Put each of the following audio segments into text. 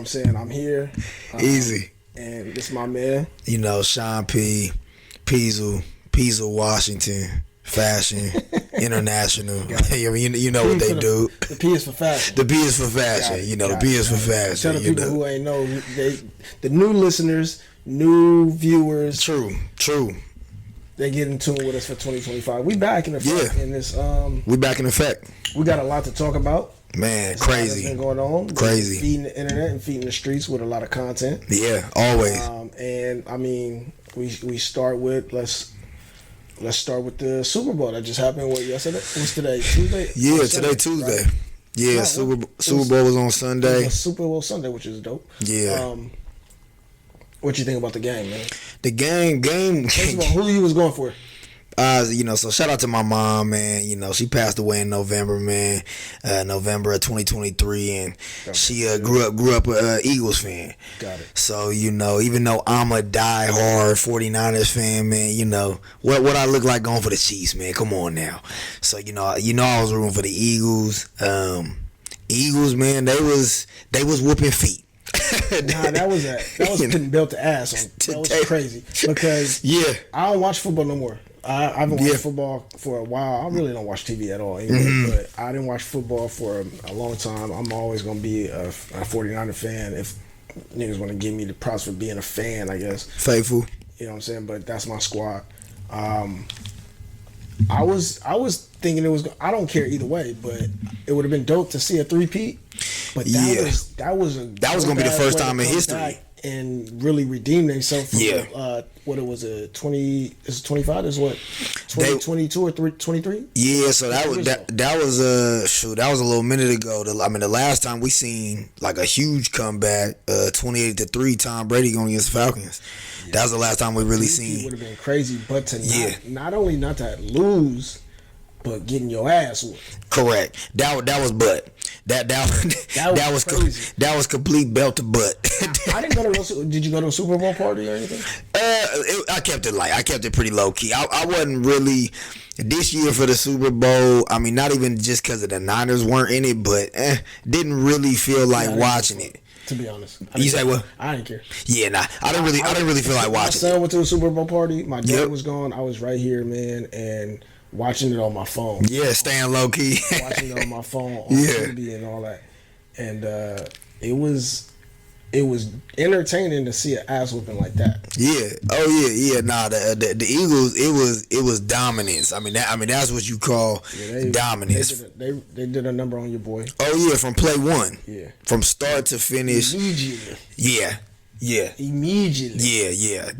I'm saying I'm here. Easy. And this is my man. You know, Shaun P Peasel, Washington, Fashion, International. you know what they do. The P is for fashion. The P is for fashion. The P is for fashion. Tell the people who ain't know, the new listeners, new viewers. True. They get in tune with us for 2025. We back in effect in this. We back in effect. We got a lot to talk about. Man, crazy. Been going on. Crazy. Feeding the internet and feeding the streets with a lot of content. Yeah, always. And I mean, we start with let's start with the Super Bowl that just happened. What yesterday? What's today? Tuesday. Yeah, today Tuesday. Right? Yeah, Super Bowl was on Sunday. Super Bowl Sunday, which is dope. Yeah. What you think about the game, man? The game. First of all, who you was going for? So shout out to my mom, man. She passed away in November, man. November of 2023, and she grew up a Eagles fan. Got it. So even though I'm a diehard 49ers fan, man, what I look like going for the Chiefs, man. Come on now. So I was rooting for the Eagles. Eagles, man, they was whooping feet. Nah, that was putting belt to ass on. That was crazy because I don't watch football no more. I haven't watched football for a while. I really don't watch TV at all anyway, but I didn't watch football for a long time. I'm always going to be a 49er fan if niggas want to give me the props for being a fan, I guess. Faithful. You know what I'm saying? But that's my squad. I was thinking I don't care either way, but it would have been dope to see a three-peat. But that was going to be the first time in history. And really redeem themselves from what it was a 20 is it 25 is what 2022 or 23. Yeah, so that was a little minute ago. The last time we seen like a huge comeback, 28-3, Tom Brady going against the Falcons. That was the last time we really seen. It would have been crazy, but to not only not to lose, but getting your ass whooped. Correct. That was butt. That was complete belt to butt. I didn't go to. Did you go to a Super Bowl party or anything? I kept it light. I kept it pretty low key. I wasn't really this year for the Super Bowl. I mean, not even just because of the Niners weren't in it, but didn't really feel like watching it. To be honest, you say what? I didn't care. Yeah, nah. I didn't really feel like watching. My son went to a Super Bowl party. My dad was gone. I was right here, man, and watching it on my phone. Yeah, staying low key. Watching it on my phone, on TV and all that. And it was entertaining to see an ass whooping like that. Yeah. Oh yeah. Nah, the Eagles. It was dominance. I mean that's what you call dominance. They did a number on your boy. Oh yeah, from play one. Yeah. From start to finish. Immediately. Yeah. Immediately. Yeah.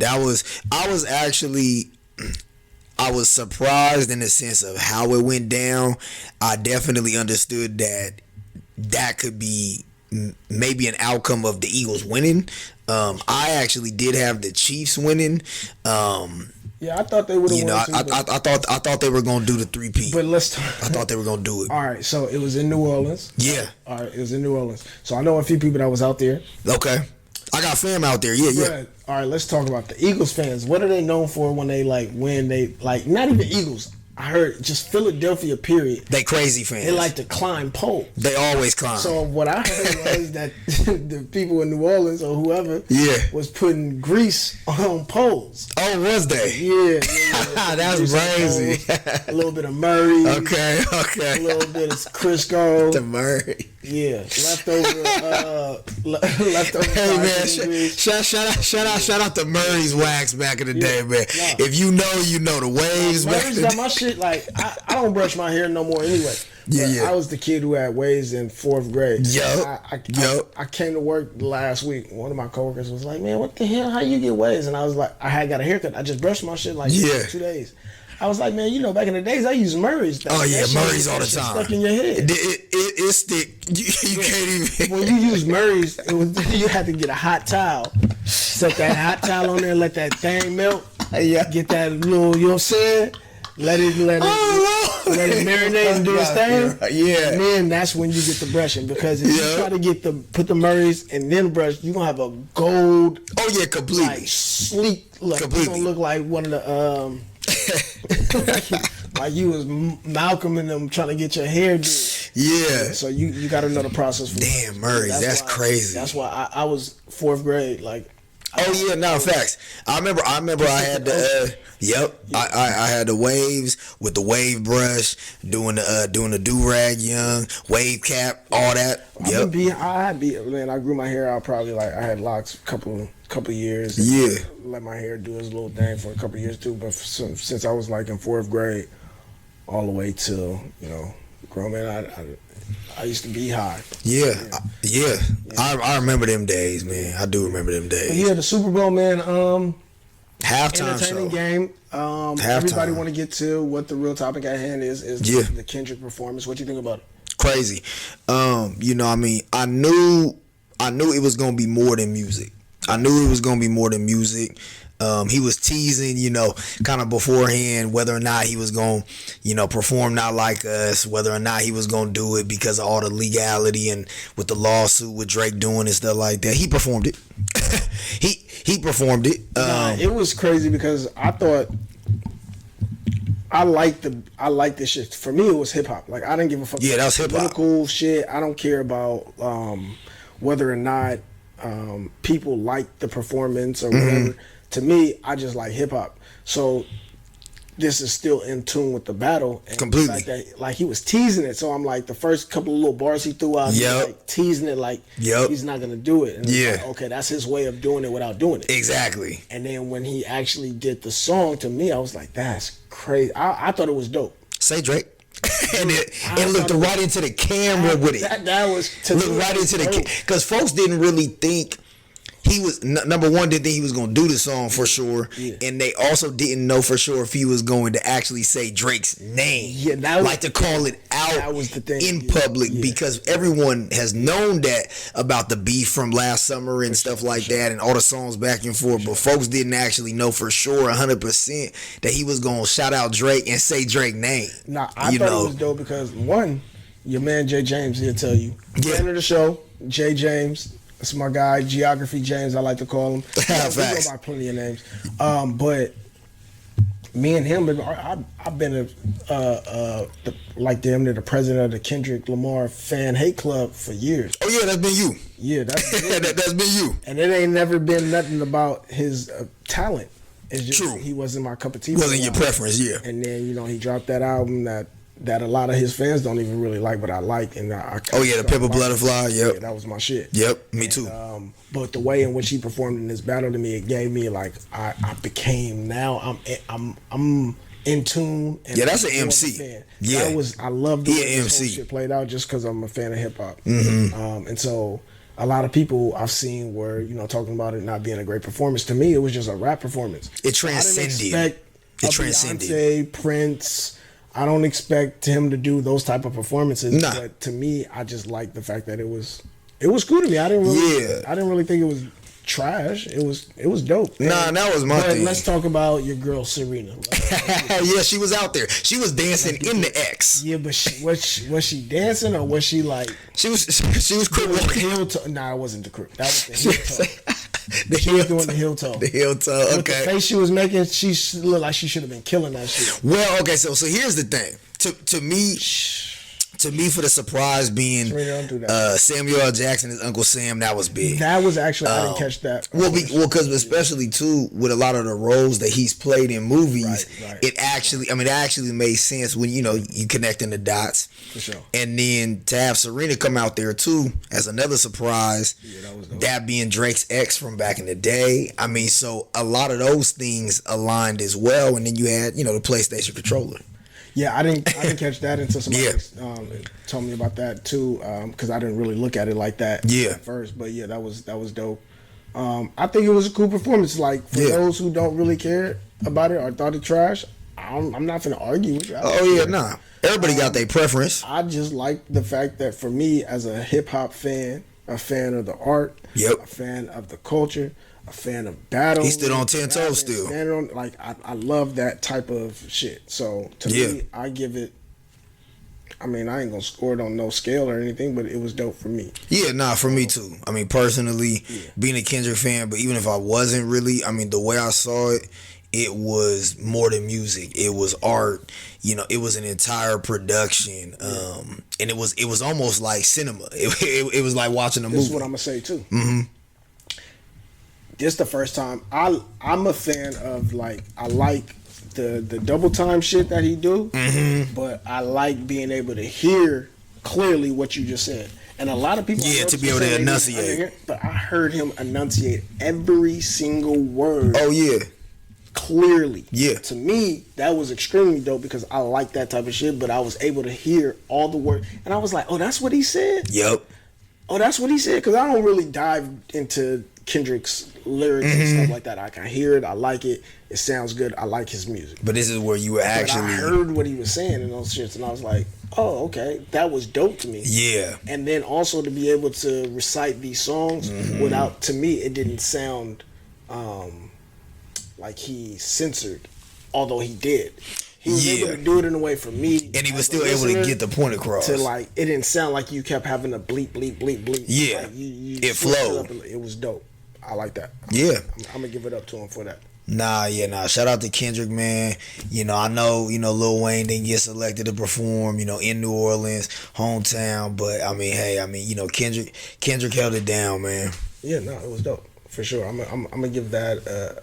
I was surprised in the sense of how it went down. I definitely understood that could be maybe an outcome of the Eagles winning. I actually did have the Chiefs winning. I thought they would have won too. I thought they were gonna do the three-peat. But let's talk. I thought they were gonna do it. All right, so it was in New Orleans. Yeah. All right, it was in New Orleans. So I know a few people that was out there. Okay. I got fam out there. Yeah. All right, let's talk about the Eagles fans. What are they known for when they win? They not even Eagles. I heard just Philadelphia, period. They crazy fans. They like to climb poles. They always climb. So what I heard was that the people in New Orleans or whoever was putting grease on poles. Oh, was they? Yeah. That's crazy. A little bit of Murray. Okay. A little bit of Crisco. The Murray. Yeah, leftover. Hey man, shout out to Murray's wax back in the day, man. Yeah. If you know the waves. Murray's got my shit. Like I don't brush my hair no more anyway. Yeah. I was the kid who had waves in 4th grade. I came to work last week. One of my coworkers was like, "Man, what the hell? How you get waves?" And I was like, "I had got a haircut. I just brushed my shit 2 days." I was like, man, back in the days, I used Murray's. Murray's all the time. Stuck in your head. It stick. You can't even. When you use Murray's, you had to get a hot towel, set that hot towel on there, let that thing melt. Get that little, you know what I'm saying? Let it marinate and do its thing. Yeah. And then that's when you get the brushing, because if you try to put the Murray's and then brush, you're gonna have a gold. Oh yeah, completely. Sleek. It's gonna look like one of the like you was Malcolm and them trying to get your hair done. Yeah. So you got to know the process. Damn, Murray, that's crazy. That's why I was 4th grade. Like, Facts. I remember I had the I had the waves with the wave brush, doing the do-rag young, wave cap, all that. I grew my hair out probably, like, I had locks couple years. Yeah. Let my hair do its little thing for a couple years too, but since I was like in 4th grade all the way till, grown man, I used to be high. Yeah. I remember them days, man. I do remember them days. But yeah, the Super Bowl, man. Halftime entertaining game. Everybody want to get to what the real topic at hand is the Kendrick performance. What you think about it? Crazy. I knew it was gonna be more than music. He was teasing, kind of beforehand whether or not he was going to, perform Not Like Us, whether or not he was going to do it because of all the legality and with the lawsuit with Drake doing and stuff like that. He performed it. he performed it. It was crazy because I thought I liked this shit. For me, it was hip hop. Like, I didn't give a fuck. Yeah, that was hip hop. Political shit. I don't care about whether or not people like the performance or whatever. To me, I just like hip hop. So this is still in tune with the battle. And completely. The fact that, like, he was teasing it. So I'm like, the first couple of little bars he threw out, like teasing it, like he's not gonna do it. And like, okay, that's his way of doing it without doing it. Exactly. And then when he actually did the song, to me, I was like, that's crazy. I thought it was dope. Say Drake. and looked right into the camera with it. That was right into the camera, because folks didn't really think he was number one. Didn't think he was gonna do the song for sure, and they also didn't know for sure if he was going to actually say Drake's name. Yeah, that was, to call it out. That was the thing in public because everyone has known that about the beef from last summer and stuff like that, and all the songs back and forth. But folks didn't actually know for sure 100% that he was gonna shout out Drake and say Drake's name. Nah, I thought it was dope because one, your man Jay James, he'll tell you. Friend of the show, Jay James. That's my guy, Geography James, I like to call him. We go by plenty of names. But me and him, I've been like damn near the president of the Kendrick Lamar fan hate club for years. Oh yeah, that's been you. Yeah, that's been you. And it ain't never been nothing about his talent. It's just true. He wasn't my cup of tea. Wasn't your preference, yeah. And then he dropped that album that a lot of his fans don't even really like, but I like. And the Pepper Butterfly, yep. Yeah, that was my shit. Yep, me too. But the way in which he performed in this battle, to me, it gave me like I became now I'm in tune. And that's an MC. Yeah, I love the way this whole shit played out just because I'm a fan of hip hop. And so a lot of people I've seen were talking about it not being a great performance. To me, it was just a rap performance. It transcended. Beyonce, Prince. I don't expect him to do those type of performances, but to me, I just like the fact that it was cool to me. I didn't really think it was trash. It was dope. That was my thing. Let's talk about your girl Serena. Yeah, she was out there. She was dancing in the X. Yeah, but was she dancing or was she like? She was crip walking. Nah, it wasn't the crip. That was the heel toe. She was doing the heel toe. The heel toe. Okay. With the face she was making, she looked like she should have been killing that shit. Well, okay. So here's the thing. To me, for the surprise being Samuel L. Jackson, his Uncle Sam, that was big. That was actually I didn't catch that. Well, because especially too with a lot of the roles that he's played in movies, it actually made sense when you connecting the dots. For sure. And then to have Serena come out there too as another surprise, that being Drake's ex from back in the day. I mean, so a lot of those things aligned as well. And then you had the PlayStation controller. Yeah, I didn't catch that until somebody told me about that too, because I didn't really look at it like that at first. But yeah, that was dope. I think it was a cool performance. Like for those who don't really care about it or thought it trash, I'm not gonna argue with you. Everybody got their preference. I just like the fact that for me, as a hip hop fan, a fan of the art, a fan of the culture, a fan of battle. He stood on 10 toes still. I love that type of shit. So to me, I give it. I mean, I ain't gonna score it on no scale or anything, but it was dope for me. Yeah, for me too. I mean, personally, being a Kendrick fan, but even if I wasn't really, I mean, the way I saw it, it was more than music. It was art. You know, it was an entire production. And it was almost like cinema. It was like watching a movie. This is what I'm gonna say too. Mm-hmm. This the first time I'm a fan of, like, I like the double time shit that he do, but I like being able to hear clearly what you just said. And a lot of people, to be able to enunciate. But I heard him enunciate every single word. Oh yeah. Clearly. Yeah. To me, that was extremely dope because I like that type of shit, but I was able to hear all the words. And I was like, oh, that's what he said? Yep. Oh, that's what he said? Because I don't really dive into Kendrick's lyrics and stuff like that. I can hear it. I like it. It sounds good. I like his music. But this is where you were actually... But I heard what he was saying and those shits, and I was like, oh, okay. That was dope to me. Yeah. And then also to be able to recite these songs without... To me, it didn't sound like he censored, although he did. He was able to do it in a way for me, and he was still able to get the point across. To, like, it didn't sound like you kept having a bleep, bleep, bleep, bleep. Yeah, like you it flowed. It was dope. I like that. Yeah, I'm gonna give it up to him for that. Nah. Shout out to Kendrick, man. You know, I know, Lil Wayne didn't get selected to perform, in New Orleans, hometown. But I mean, hey, Kendrick held it down, man. Yeah, no, it was dope for sure. I'm gonna give that